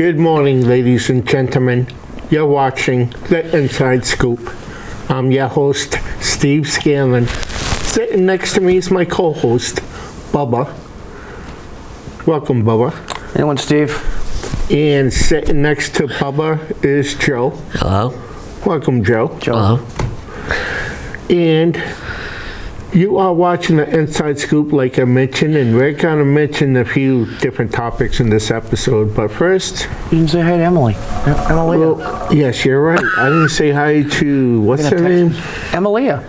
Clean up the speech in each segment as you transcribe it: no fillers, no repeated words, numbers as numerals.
Good morning, ladies and gentlemen. You're watching The Inside Scoop. I'm your host, Steve Scanlon. Sitting next to me is my co-host, Bubba. Welcome, Bubba. Anyone, Steve? And sitting next to Bubba is Joe. Hello. Welcome, Joe. Hello. And you are watching The Inside Scoop, like I mentioned, and we're going to mention a few different topics in this episode. But first... You didn't say hi to Emily. Well, yes, you're right. I didn't say hi to... What's her name? Emilia.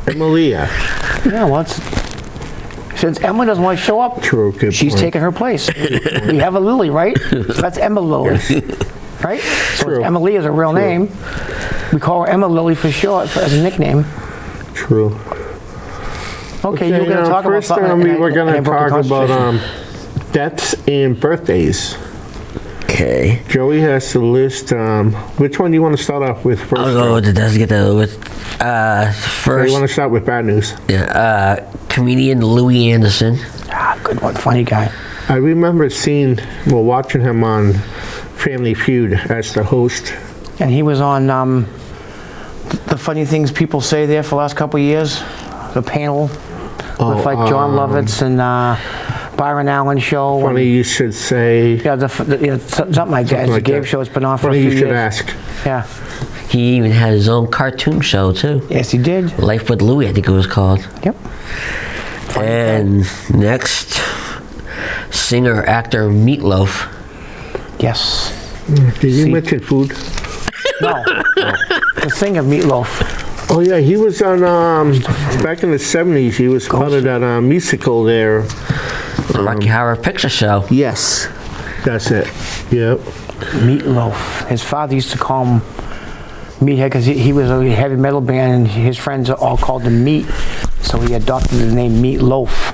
Yeah, well, since Emily doesn't want to show up, True, good she's point. taking her place. We have a Lily, right? So that's Emma Lily. Right? So True. Emily is a real name. We call her Emma Lily for short, as a nickname. True. Okay, you're going to talk about first, something. we're going to talk about deaths and birthdays. Okay. Joey has the list. Which one do you want to start off with first? I'll go with first. You want to start with bad news? Yeah. Comedian Louie Anderson. Good one. Funny guy. I remember watching him on Family Feud as the host. And he was on the funny things people say there for the last couple of years. The panel with like John Lovitz and Byron Allen show. Funny you should say. Yeah, something like that. It's a game show. It's been on for a few years. Funny you should ask. Yeah. He even had his own cartoon show too. Yes, he did. Life with Louie, I think it was called. Yep. And next, singer actor Meatloaf. Yes. Did you mention food? No. The singer Meatloaf. Oh yeah, he was on back in the 70s. He was part of that musical there. The Rocky Horror Picture Show. Yes, that's it. Yep. Meatloaf. His father used to call him Meathead because he was a heavy metal band, and his friends all called him Meat, so he adopted the name Meatloaf.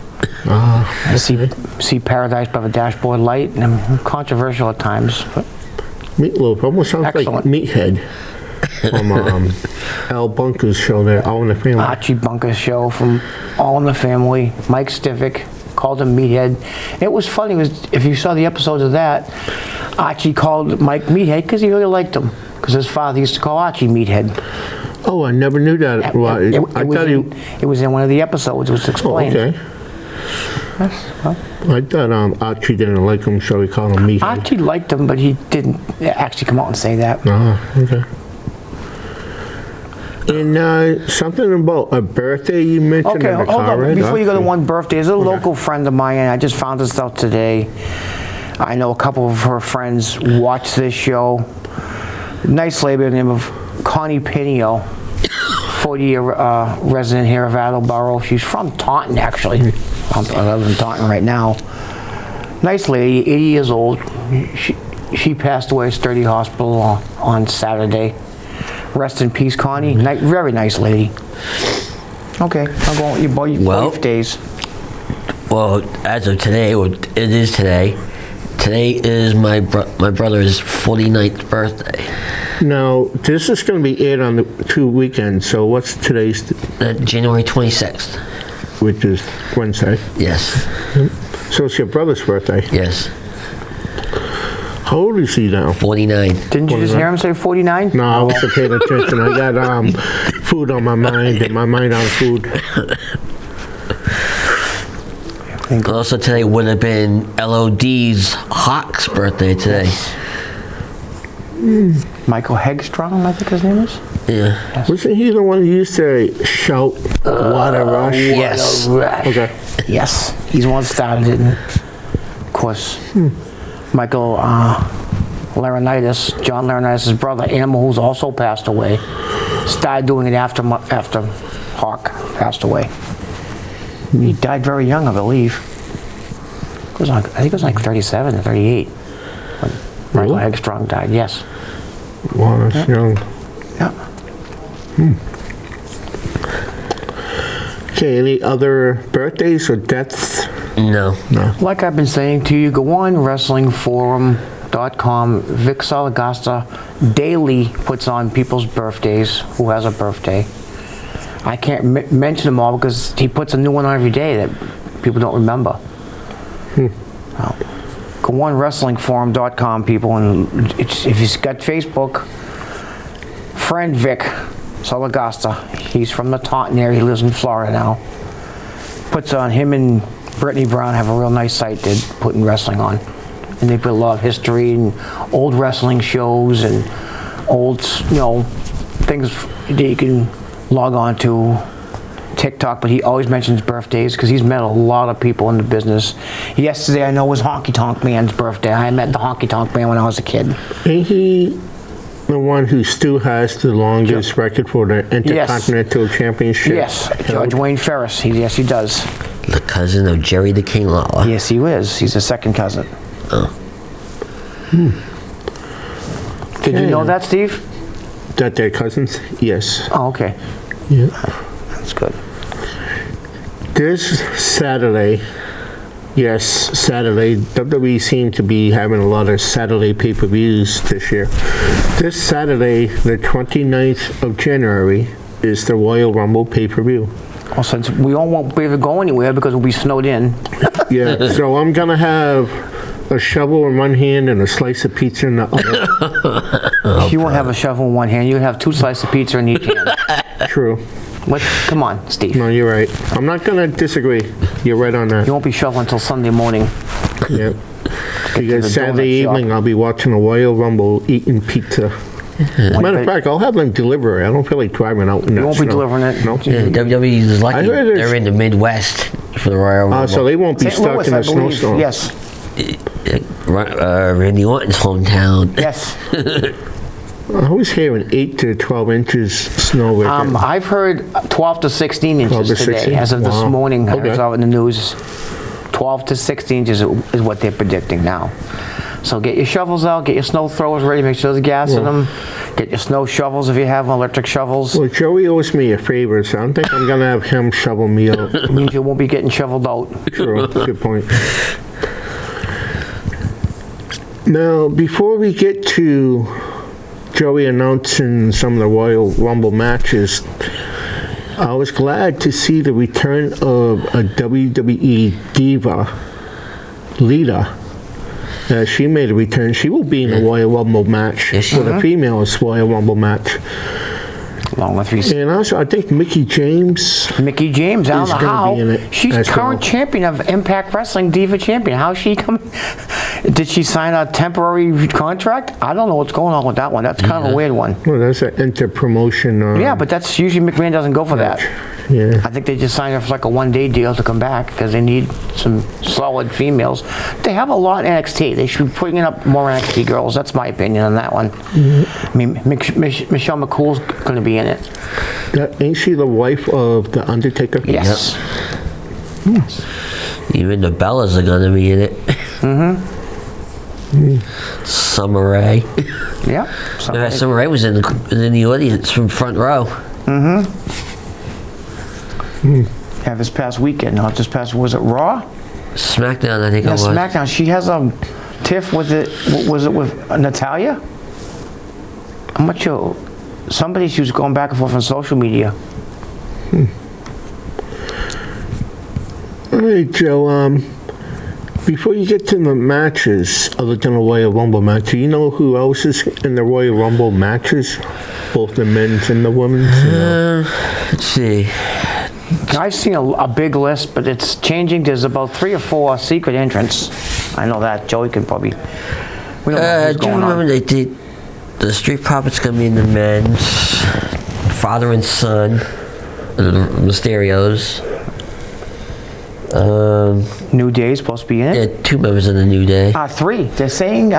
See Paradise by the Dashboard Light, and controversial at times. But Meatloaf almost sounds excellent. like Meathead from Al Bunker's show there, All in the Family. Archie Bunker's show from All in the Family. Mike Stivic called him Meathead. It was funny. If you saw the episodes of that, Archie called Mike Meathead because he really liked him. Because his father used to call Archie Meathead. Oh, I never knew that. Well, it was in one of the episodes. It was explained. Oh, okay. Yes, well. I thought Archie didn't like him, so he called him Meathead. Archie liked him, but he didn't actually come out and say that. Oh, okay. And something about a birthday you mentioned in the hold car, on. right? Before you go to one birthday, there's a local friend of mine, and I just found this out today. I know a couple of her friends watch this show. Nice lady by the name of Connie Pinio, 40-year resident here of Attleboro. She's from Taunton, actually. I live in Taunton right now. Nice lady, 80 years old. She passed away at Sturdy Hospital on Saturday. Rest in peace, Connie. Very nice lady. Okay, I'll go on with your both days. Well, as of today, it is today. Today is my brother's 49th birthday. Now, this is going to be aired on the 2 weekends, so what's today's? January 26th. Which is Wednesday. Yes. So it's your brother's birthday. Yes. How old is he now? 49. Didn't you just hear him say 49? No, I wasn't paying attention. I got food on my mind, and my mind on food. Also today would have been LOD's Hawk's birthday today. Michael Hegstrom, I think his name is? Yeah. Yes. Wasn't he the one who used to shout, "What a rush"? Yes. What a rush. Okay. Yes, he's the one that started it. And of course, Michael Laurinaitis, John Laurinaitis' brother, Animal, who's also passed away, started doing it after Hawk passed away. He died very young, I believe. I think it was like 37 or 38 when Michael Hegstrom died. Yes. Wow, that's young. Yeah. Okay, any other birthdays or deaths? No. Like I've been saying to you, go on WrestlingForum.com. Vic Salagasta daily puts on people's birthdays, who has a birthday. I can't mention them all because he puts a new one on every day that people don't remember. Go on wrestlingforum.com, people, and if you've got Facebook, friend Vic Salagosta, he's from the Taunton area, he lives in Florida now, puts on, him and Brittany Brown have a real nice site they're putting wrestling on. And they put a lot of history and old wrestling shows and old, things that you can log on to. TikTok, but he always mentions birthdays because he's met a lot of people in the business. Yesterday, I know, was Honky Tonk Man's birthday. I met the Honky Tonk Man when I was a kid. Ain't he the one who still has the longest record for the Intercontinental Championship? Yes, George Wayne Ferris. Yes, he does. The cousin of Jerry the King Lawler. Yes, he is. He's a second cousin. Oh. Did you know that, Steve? That they're cousins? Yes. Oh, okay. Yeah. That's good. This Saturday, WWE seemed to be having a lot of Saturday pay-per-views this year. This Saturday, the 29th of January, is the Royal Rumble pay-per-view. Well, since we all won't be able to go anywhere because we'll be snowed in. Yeah, so I'm going to have a shovel in one hand and a slice of pizza in the other. You won't have a shovel in one hand. You'll have 2 slices of pizza in each hand. True. Come on, Steve. No, you're right. I'm not going to disagree. You're right on that. You won't be shoveling until Sunday morning. Yeah. Because Saturday evening, I'll be watching a Royal Rumble, eating pizza. Matter of fact, I'll have them deliver it. I don't feel like driving out in that You won't snow. be delivering it? No. Yeah, WWE is lucky. I heard They're in the Midwest for the Royal Rumble. So they won't be St. stuck Louis, in I a believe. snowstorm. Yes. Randy Orton's hometown. Yes. I always hearing 8 to 12 inches snow with it. I've heard 12 to 16 inches 12 to today. 16? As of this Wow. morning, I Okay. saw it in the news. 12 to 16 inches is what they're predicting now. So get your shovels out, get your snow throwers ready, make sure there's gas in them. Get your snow shovels if you have electric shovels. Well, Joey owes me a favor, so I don't think I'm going to have him shovel me out. It means you won't be getting shoveled out. True. Good point. Now, before we get to Joey announcing some of the Royal Rumble matches, I was glad to see the return of a WWE diva, Lita. She made a return. She will be in a Royal Rumble match for the females Royal Rumble match. Along with And also, I think Mickie James. Mickey James, I don't know Is gonna how. be in it She's as current well. champion of Impact Wrestling, Diva Champion. How's she coming? Did she sign a temporary contract? I don't know what's going on with that one. That's kind of a weird one. Well, that's an inter-promotion. Yeah, but that's usually McMahon doesn't go for that. Yeah. I think they just signed her for like a one-day deal to come back because they need some solid females. They have a lot in NXT. They should be putting up more NXT girls. That's my opinion on that one. I mean, Michelle McCool's going to be in it. Ain't she the wife of The Undertaker? Yes. Even the Bellas are going to be in it. Summer Rae. Yeah. Summer Rae was in the audience from front row. Yeah, this past weekend, not this past, was it Raw? SmackDown, I think it was. SmackDown. She has a tiff with it. Was it with Natalia? I'm not sure. Somebody, she was going back and forth on social media. All right, Joe. Before you get to the matches, other than the Royal Rumble match, do you know who else is in the Royal Rumble matches? Both the men's and the women's? Let's see. I've seen a big list, but it's changing. There's about 3 or 4 secret entrants. I know that. Joey can probably. We don't know who's Do you going remember on. the Street Profits going to be in the men's? Father and son. The Mysterios. New Day's supposed to be in it. Yeah, 2 members of the New Day. 3. They're saying.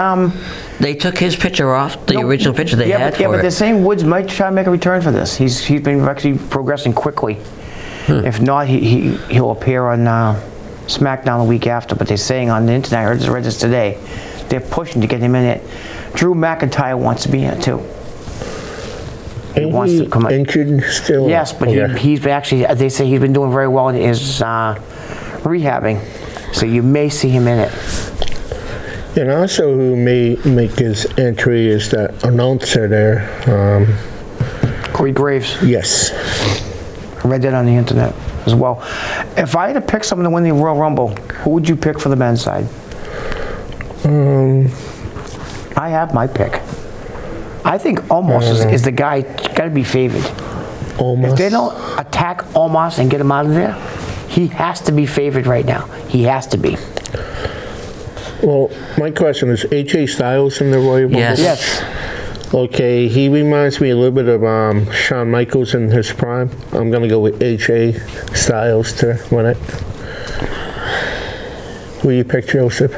They took his picture off, the original picture they had for but it. they're saying Woods might try to make a return for this. He's been actually progressing quickly. If not, he'll appear on SmackDown the week after. But they're saying on the internet, I read this today, they're pushing to get him in it. Drew McIntyre wants to be in it too. He wants to come injured still? Yes, but he's actually. They say he's been doing very well in his rehabbing. So you may see him in it. And also, who may make his entry is that announcer there. Corey Graves. Yes. I read that on the internet as well. If I had to pick someone to win the Royal Rumble, who would you pick for the men's side? I have my pick. I think Omos is the guy, got to be favored. Almost. If they don't attack Omos and get him out of there, he has to be favored right now. He has to be. Well, my question is, AJ Styles in the Royal Rumble? Yes. Yes. Okay, he reminds me a little bit of Shawn Michaels in his prime. I'm going to go with AJ Styles to win it. Who you pick, Joseph?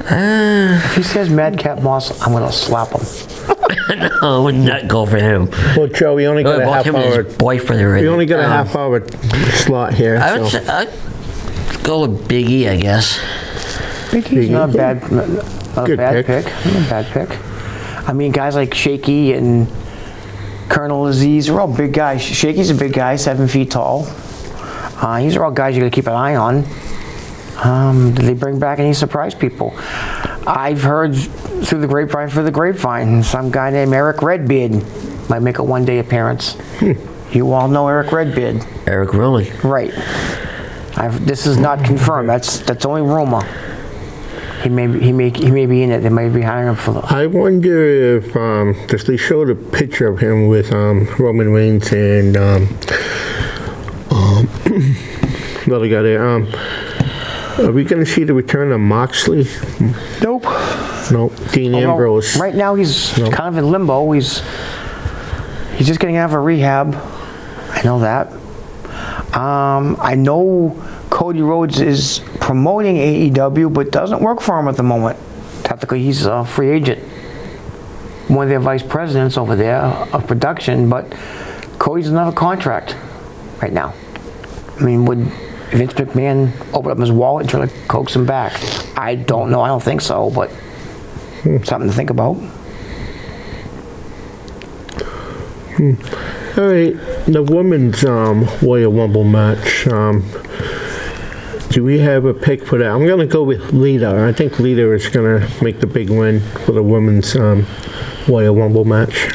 If he says Madcap Moss, I'm going to slap him. No, I would not go for him. Well, Joe, we only got a Both half him and hour. his boyfriend already. We only got a half hour slot here. I would So. say, I'd go with Big E, I guess. Big E's not a bad, not a Good bad pick. pick. Not a bad pick. I mean, guys like Shaky and Colonel Aziz are all big guys. Shaky's a big guy, 7 feet tall. These are all guys you got to keep an eye on. Did they bring back any surprise people? I've heard through the grapevine, some guy named Eric Redbeard might make a one-day appearance. You all know Eric Redbeard, Eric Rowan. right? This is not confirmed. That's only rumor. He may be in it. They may be hiring him for the. I wonder if they showed a picture of him with Roman Reigns and the other guy there. Are we going to see the return of Moxley? Nope. No, Dean Although, Ambrose. right now he's kind of in limbo. He's just getting out of a rehab. I know that. I know Cody Rhodes is promoting AEW, but doesn't work for him at the moment. Technically, he's a free agent. One of their vice presidents over there of production, but Cody's another contract right now. I mean, would Vince McMahon open up his wallet and try to coax him back? I don't know. I don't think so, but something to think about. All right, the women's Royal Rumble match. Do we have a pick for that? I'm going to go with Lita. I think Lita is going to make the big win for the women's Royal Rumble match.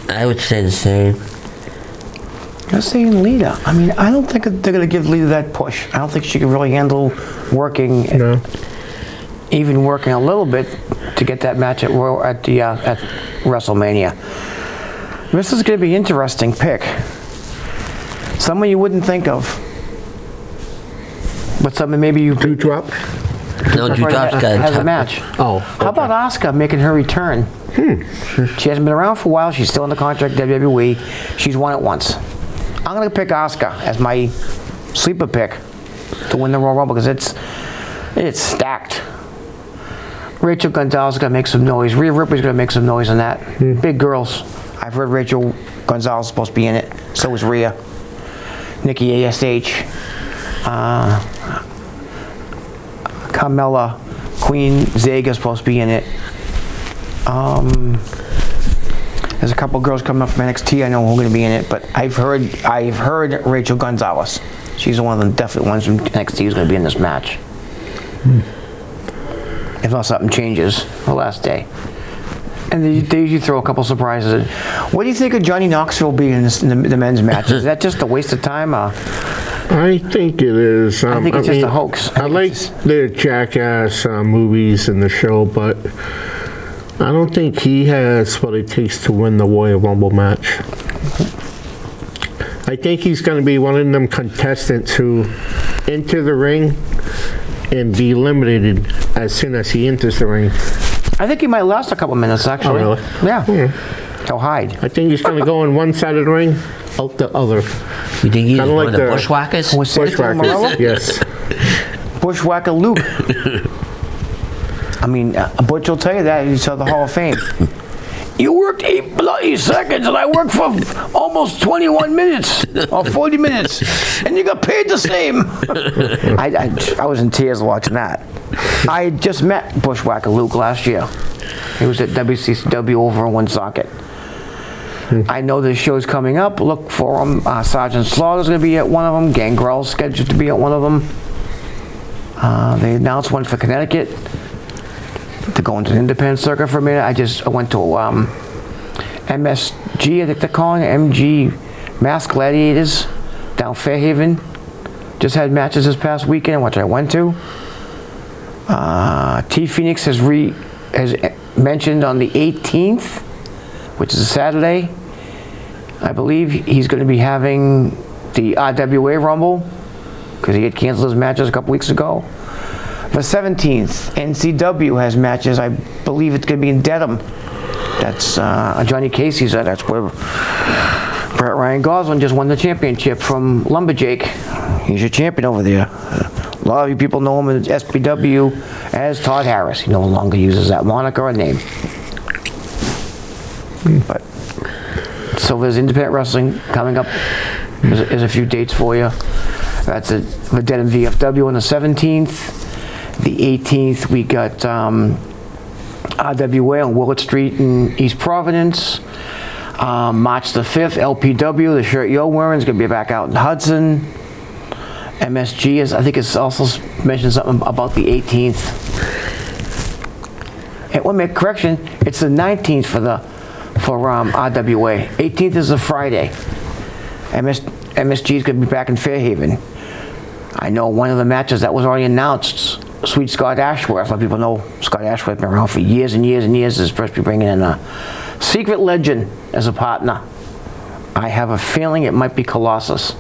I would say the same. I'm saying Lita. I mean, I don't think they're going to give Lita that push. I don't think she can really handle working, No. even working a little bit to get that match at WrestleMania. This is going to be an interesting pick. Someone you wouldn't think of, but someone maybe you Doudrop? No, Doudrop's got has a match. Oh. How about Asuka making her return? She hasn't been around for a while. She's still in the contract WWE. She's won it once. I'm going to pick Asuka as my sleeper pick to win the Royal Rumble because it's stacked. Rachel Gonzalez is going to make some noise. Rhea Ripley's going to make some noise on that. Big girls. I've heard Rachel Gonzalez is supposed to be in it. So is Rhea. Nikki ASH. Carmella. Queen Zega is supposed to be in it. There's a couple girls coming up from NXT I know who are going to be in it, but I've heard Rachel Gonzalez. She's one of the definite ones from NXT who's going to be in this match. If not something changes the last day. And they usually throw a couple surprises in. What do you think of Johnny Knoxville being in the men's match? Is that just a waste of time? I think it is. I think it's just a hoax. I like the Jackass movies and the show, but I don't think he has what it takes to win the Royal Rumble match. I think he's going to be one of them contestants who enter the ring and be eliminated as soon as he enters the ring. I think he might last a couple minutes, actually. Oh, really? Yeah. He'll hide. I think he's going to go on one side of the ring, out the other. You think he's Kinda one like of the the- bushwhackers? Was Sergio Bushwhackers, Morello? yes. Bushwhacker Luke. I mean, Butch will tell you that. He saw the Hall of Fame. You worked 8 bloody seconds, and I worked for almost 21 minutes or 40 minutes, and you got paid the same. I was in tears watching that. I had just met Bushwhacker Luke last year. He was at WCW over in Woonsocket. I know this show's coming up. Look for him. Sergeant Slaughter's going to be at one of them. Gangrel's scheduled to be at one of them. They announced one for Connecticut. To go into the independent circuit for a minute, I went to MSG, I think they're calling it, MG Masked Gladiators down Fairhaven. Just had matches this past weekend, which I went to. T Phoenix has mentioned on the 18th, which is a Saturday. I believe he's going to be having the RWA Rumble because he had canceled his matches a couple weeks ago. The 17th, NCW has matches. I believe it's going to be in Dedham. That's Johnny Casey's. That's where Brett Ryan Goslin just won the championship from Lumberjake. He's your champion over there. A lot of you people know him as SPW as Todd Harris. He no longer uses that moniker or name. But so there's independent wrestling coming up. There's a few dates for you. That's it. The Dedham VFW on the 17th. The 18th, we got RWA on Willard Street in East Providence. March the 5th, LPW, the shirt you're wearing, is going to be back out in Hudson. MSG, I think it's also mentioned something about the 18th. And one make correction, it's the 19th for RWA. 18th is a Friday. MSG is going to be back in Fairhaven. I know one of the matches that was already announced, Sweet Scott Ashworth. A lot of people know Scott Ashworth, been around for years and years and years. Is supposed to be bringing in a secret legend as a partner. I have a feeling it might be Colossus.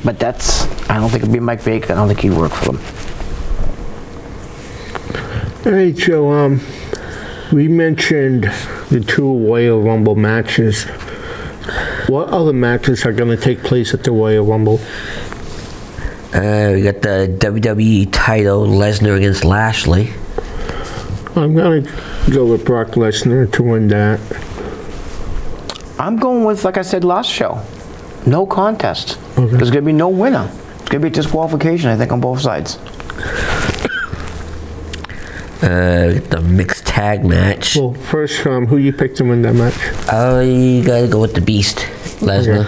But I don't think it'd be Mike Baker. I don't think he'd work for them. All right, Joe, we mentioned the 2 Royal Rumble matches. What other matches are going to take place at the Royal Rumble? We got the WWE title, Lesnar against Lashley. I'm going to go with Brock Lesnar to win that. I'm going with, like I said last show, no contest. Okay. There's going to be no winner. It's going to be disqualification, I think, on both sides. The mixed tag match. Well, first, who you picked to win that match? You gotta go with the Beast, Lesnar.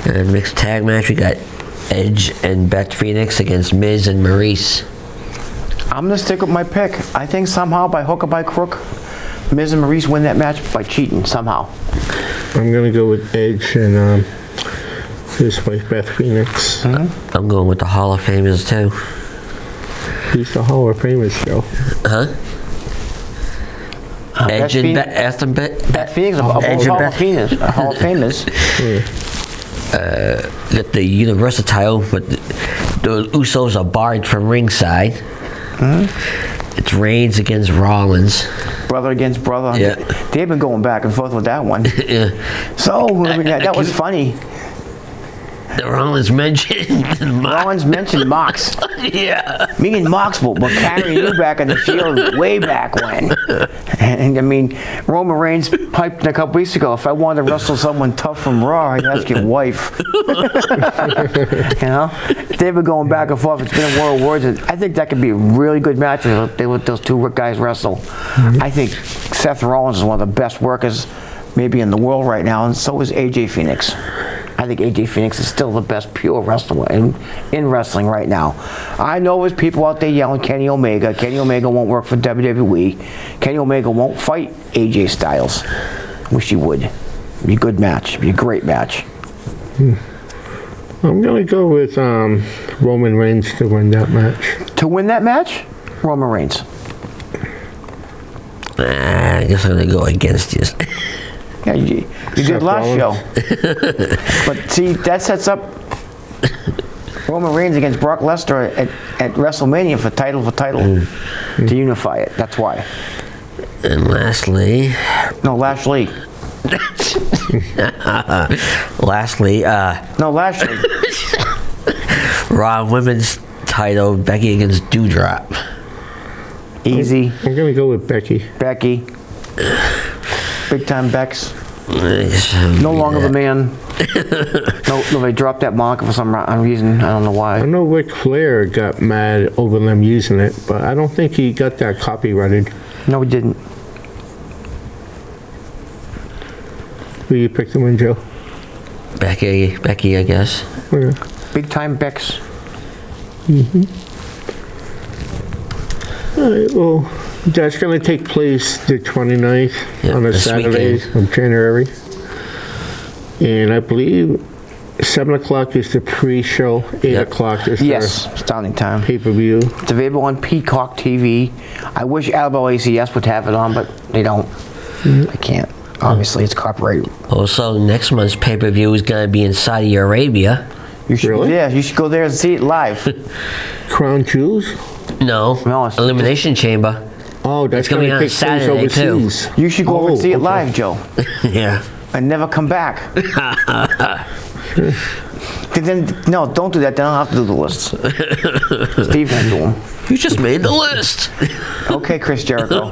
Okay. And mixed tag match, we got Edge and Beth Phoenix against Miz and Maurice. I'm going to stick with my pick. I think somehow, by hook or by crook, Miz and Maurice win that match by cheating, somehow. I'm going to go with Edge and his wife, Beth Phoenix. I'm going with the Hall of Famers, too. Who's the Hall of Famers, Joe? Huh? Edge and Beth Phoenix, Hall of Famers. Got the Universal title, but the Usos are barred from ringside. It's Reigns against Rollins. Brother against brother. Yeah. They've been going back and forth with that one. Yeah. So, that was funny. Rollins mentioned Rollins mentioned Mox. Yeah. Me and Mox will carry you back in the Shield way back when. And I mean, Roman Reigns piped a couple weeks ago, if I wanted to wrestle someone tough from Raw, I'd ask your wife. You know? They've been going back and forth. It's been a World Wars. I think that could be a really good match if they let those 2 guys wrestle. I think Seth Rollins is one of the best workers maybe in the world right now, and so is AJ Phoenix. I think AJ Phoenix is still the best pure wrestler in wrestling right now. I know there's people out there yelling Kenny Omega. Kenny Omega won't work for WWE. Kenny Omega won't fight AJ Styles. Wish he would. It'd be a good match. It'd be a great match. I'm going to go with Roman Reigns to win that match. To win that match? Roman Reigns. I guess I'm going to go against you. Yeah, you did last show. But see, that sets up Roman Reigns against Brock Lesnar at WrestleMania for title to unify it. That's why. And lastly... No, Lashley. Lashley. Raw Women's title, Becky against Doudrop. Easy. I'm going to go with Becky. Big time Bex. No longer the man. No, they dropped that moniker for some reason. I don't know why. I know Ric Flair got mad over them using it, but I don't think he got that copyrighted. No, he didn't. Who you picked to win, Joe? Becky, I guess. Okay. Big time Bex. All right, well, that's going to take place the 29th on a this Saturday weekend. of January. And I believe 7 o'clock is the pre-show. 8 Yep. o'clock is Yes, starting time. the pay-per-view. It's available on Peacock TV. I wish Alabama ACS would have it on, but they don't. They can't. Obviously, it's copyrighted. Also, next month's pay-per-view is going to be in Saudi Arabia. You should, Really? Yeah, you should go there and see it live. Crown Jewels? No, No, it's Elimination Chamber. Oh, that's It's gonna be going on to take place Saturday, too. overseas. You should go over and see it okay. live, Joe, Yeah. and never come back. Then no, don't do that. Then I'll have to do the lists. Steve can do them. You just made the list. Okay, Chris Jericho,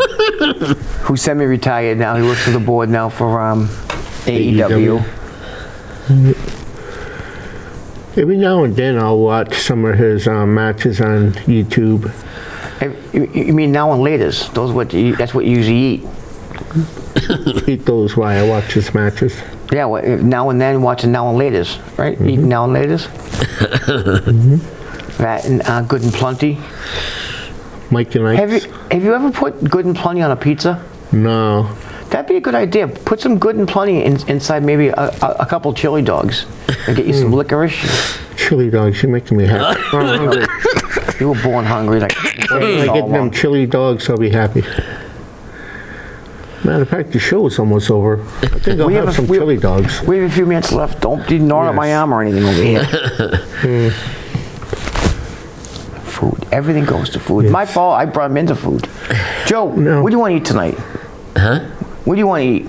who's semi-retired now. He works for the board now for AEW. Every now and then I'll watch some of his matches on YouTube. You mean now and laters? Those that's what you usually eat. Eat those while I watch his matches. Yeah, well, now and then watching now and laters, right? Eating now and laters. That and Good and Plenty. Mike and Ike's. Have you ever put Good and Plenty on a pizza? No. That'd be a good idea. Put some Good and Plenty inside maybe a couple chili dogs and get you some licorice. Chili dogs, you're making me happy. I'm hungry. You were born hungry. Like, When I get them chili dogs, I'll be happy. Matter of fact, the show is almost over. I think I'll have some chili dogs. We have a few minutes left. Don't be gnawing at my arm or anything over here. Food. Everything goes to food. My fault. I brought him into food. Joe, No. what do you want to eat tonight? Huh? What do you want to eat?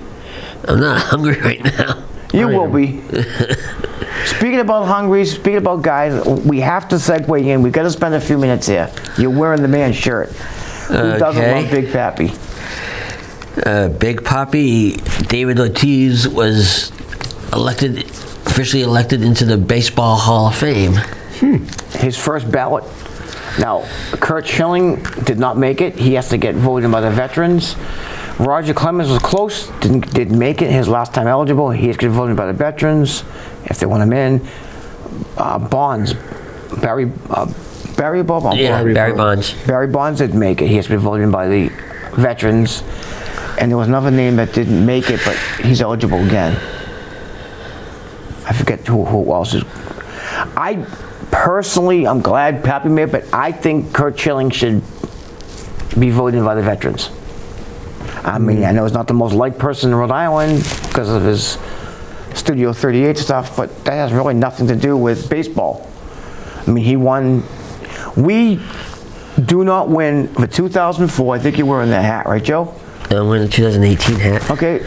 I'm not hungry right now. You I will am. be. Speaking about hungry, speaking about guys, we have to segue in. We've got to spend a few minutes here. You're wearing the man's shirt. Who doesn't Okay. love Big Pappy? Big Papi, David Ortiz, was officially elected into the Baseball Hall of Fame. His first ballot. Now, Kurt Schilling did not make it. He has to get voted in by the veterans. Roger Clemens was close, didn't make it. His last time eligible, he has to get voted by the veterans if they want him in. Bonds, Barry Bonds. Yeah, Barry Bonds. Barry Bonds didn't make it. He has to be voted in by the veterans. And there was another name that didn't make it, but he's eligible again. I forget who else is. I personally, I'm glad Pappy made it, but I think Kurt Schilling should be voted in by the veterans. I mean, I know he's not the most liked person in Rhode Island because of his Studio 38 stuff, but that has really nothing to do with baseball. I mean, he won. We do not win the 2004. I think you're wearing that hat, right, Joe? I'm wearing the 2018 hat. Okay,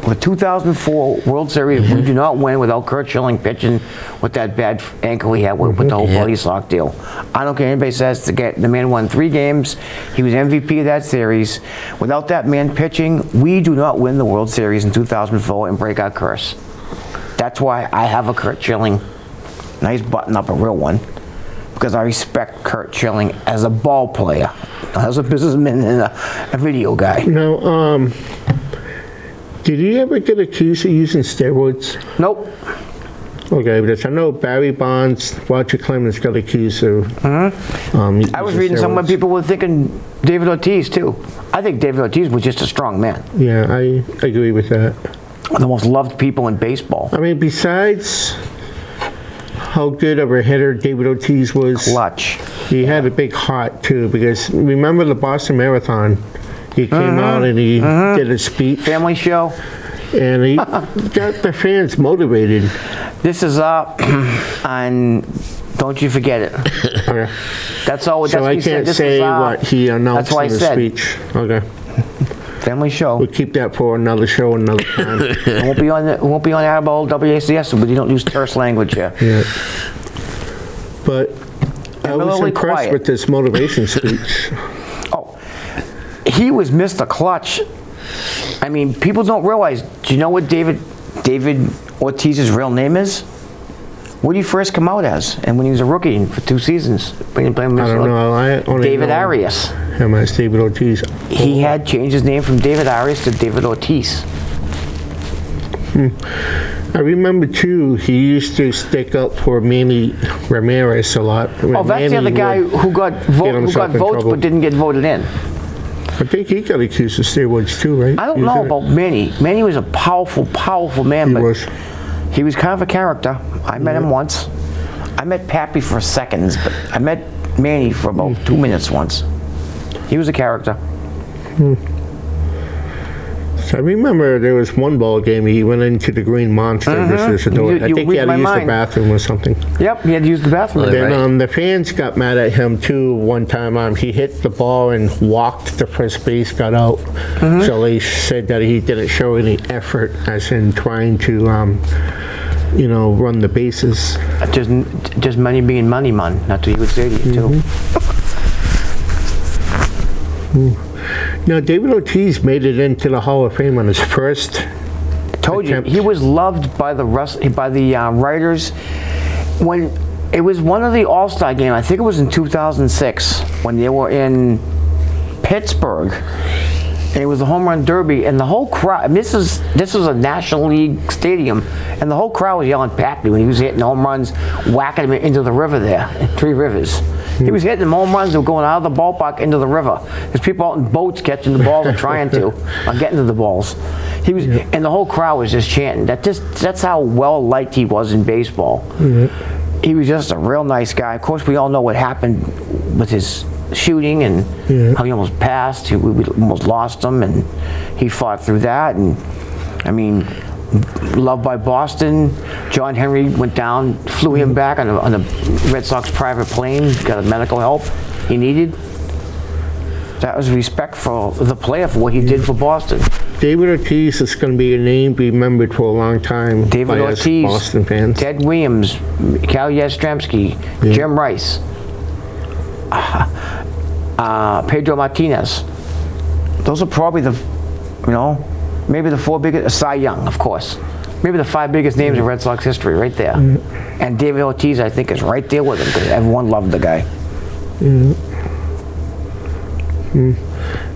the 2004 World Series, we do not win without Kurt Schilling pitching with that bad ankle he had with the whole Yeah. bloody sock deal. I don't care what anybody says, the man won 3 games. He was MVP of that series. Without that man pitching, we do not win the World Series in 2004 and break our curse. That's why I have a Kurt Schilling nice button up, a real one, because I respect Kurt Schilling as a ball player, not as a businessman and a video guy. Now, did he ever get accused of using steroids? Nope. Okay, because I know Barry Bonds, Roger Clemens got accused of. I was reading somewhere people were thinking David Ortiz too. I think David Ortiz was just a strong man. Yeah, I agree with that. One of the most loved people in baseball. I mean, besides how good of a hitter David Ortiz was, Clutch. he had a big heart too. Because remember the Boston Marathon? He came out and he did a speech, Family show. and he got the fans motivated. This is up, and don't you forget it. Okay. That's all. That's So what I he said. can't This say is, what he announced that's what in I the said. speech. Okay. Family show. We'll keep that for another show, another time. It won't be on. It won't be on Arable WACS, but you don't use terse language here. Yeah. But I was really impressed quiet. with this motivation speech. Oh, he was Mr. Clutch. I mean, people don't realize. Do you know what David Ortiz's real name is? What did he first come out as? And when he was a rookie for 2 seasons, when he played I don't know. I only David know Arias. him as David Ortiz. He had changed his name from David Arias to David Ortiz. I remember too, he used to stick up for Manny Ramirez a lot. Oh, that's the other guy who got votes trouble. but didn't get voted in. I think he got accused of steroids too, right? I don't know about Manny. Manny was a powerful man, He but was. He was kind of a character. I met him once. I met Pappy for seconds, but I met Manny for about 2 minutes once. He was a character. So I remember there was one ball game he went into the Green Monster versus the door. I think he had to use the bathroom or something. Yep, he had to use the bathroom. And then the fans got mad at him too one time. He hit the ball and walked to first base, got out. So they said that he didn't show any effort as in trying to, run the bases. Just money being money, man. That's what he would say to you too. Now, David Ortiz made it into the Hall of Fame on his first attempt. He was loved by the writers. When it was one of the All-Star games, I think it was in 2006, when they were in Pittsburgh, and it was the home run derby, and the whole crowd. And this was a National League stadium, and the whole crowd was yelling Pappy when he was hitting home runs, whacking them into the river there, in Three Rivers. He was hitting home runs that were going out of the ballpark into the river. There's people out in boats catching the balls or trying to, or getting to the balls. And the whole crowd was just chanting. That's how well liked he was in baseball. He was just a real nice guy. Of course, we all know what happened with his shooting and how he almost passed. We almost lost him, and he fought through that. And I mean, loved by Boston. John Henry went down, flew him back on a Red Sox private plane, got the medical help he needed. That was respect for the player for what he did for Boston. David Ortiz is going to be a name remembered for a long time. David by Ortiz, us Boston fans. Ted Williams, Cal Yastrzemski, Jim Rice, Pedro Martinez. Those are probably maybe the 4 biggest, Cy Young, of course. Maybe the 5 biggest names in Red Sox history right there. And David Ortiz, I think, is right there with him because everyone loved the guy.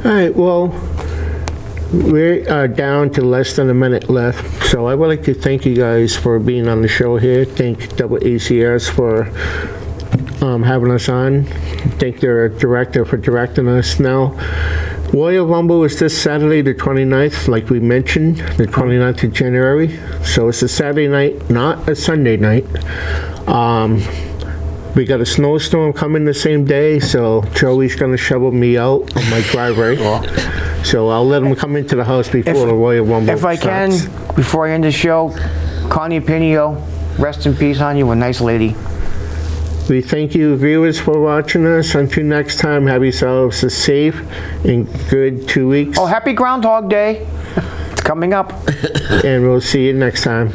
All right, well, we're down to less than a minute left. So I would like to thank you guys for being on the show here. Thank WACS for having us on. Thank their director for directing us. Now, Royal Rumble is this Saturday, the 29th, like we mentioned, the 29th of January. So it's a Saturday night, not a Sunday night. We got a snowstorm coming the same day, so Joey's going to shovel me out of my driveway. So I'll let him come into the house before the Royal Rumble If I starts. can, before I end the show, Connie Pinio, rest in peace on you, a nice lady. We thank you, viewers, for watching us. Until next time, have yourselves a safe and good 2 weeks. Oh, happy Groundhog Day. It's coming up. And we'll see you next time.